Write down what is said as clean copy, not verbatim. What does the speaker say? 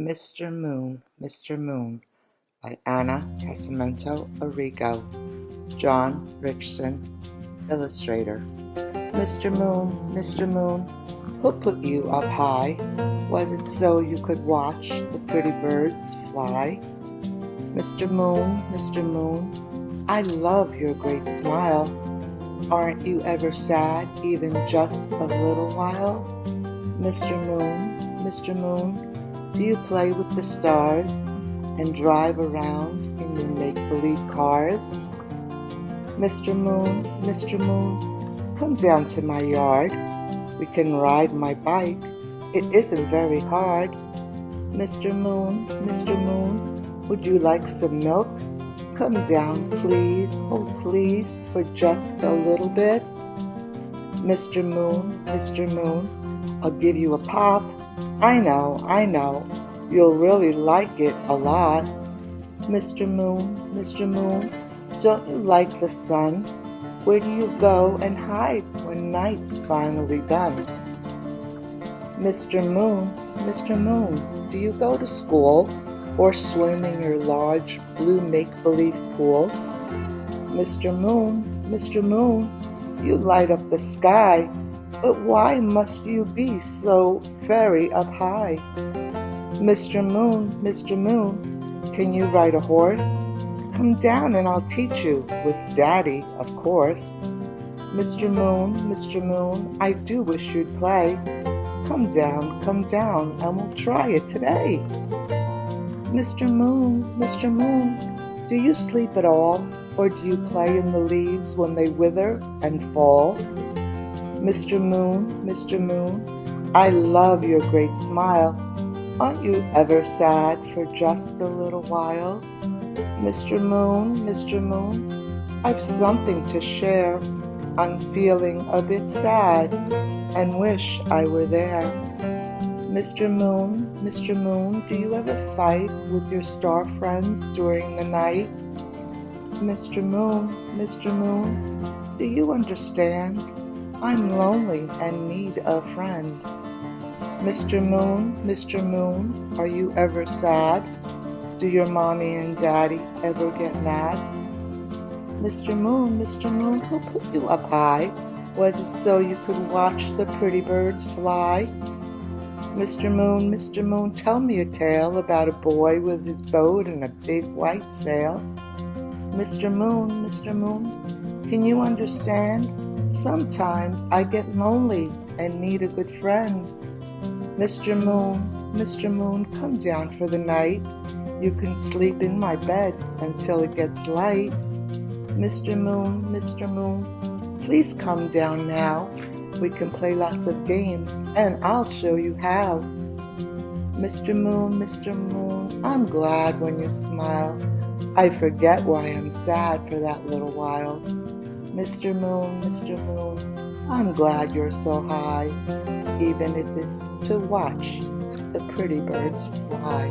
Mr. Moon by Anna Casamento Arrigo. John Richardson, illustrator. Mr. Moon, who put you up high? Was it so you could watch the pretty birds fly? Mr. Moon, I love your great smile. Aren't you ever sad, even just a little while? Mr. Moon, do you play with the stars and drive around in your make-believe cars? Mr. Moon, come down to my yard. We can ride my bike. It isn't very hard. Mr. Moon, would you like some milk? Come down, please, oh please, for just a little bit. Mr. Moon, I'll give you a pop. I know, you'll really like it a lot. Mr. Moon, don't you like the sun? Where do you go and hide when night's finally done? Mr. Moon, do you go to school or swim in your large blue make-believe pool? Mr. Moon, you light up the sky, but why must you be so very up high? Mr. Moon, can you ride a horse? Come down and I'll teach you, with Daddy, of course. Mr. Moon, I do wish you'd play. Come down, and we'll try it today. Mr. Moon, do you sleep at all, or do you play in the leaves when they wither and fall? Mr. Moon, I love your great smile. Aren't you ever sad for just a little while? Mr. Moon, I've something to share. I'm feeling a bit sad and wish I were there. Mr. Moon, do you ever fight with your star friends during the night? Mr. Moon, do you understand? I'm lonely and need a friend. Mr. Moon, are you ever sad? Do your mommy and daddy ever get mad? Mr. Moon, who put you up high? Was it so you could watch the pretty birds fly? Mr. Moon, tell me a tale about a boy with his boat and a big white sail. Mr. Moon, can you understand? Sometimes I get lonely and need a good friend. Mr. Moon, come down for the night. You can sleep in my bed until it gets light. Mr. Moon, please come down now. We can play lots of games and I'll show you how. Mr. Moon, I'm glad when you smile. I forget why I'm sad for that little while. Mr. Moon, I'm glad you're so high, even if it's to watch the pretty birds fly.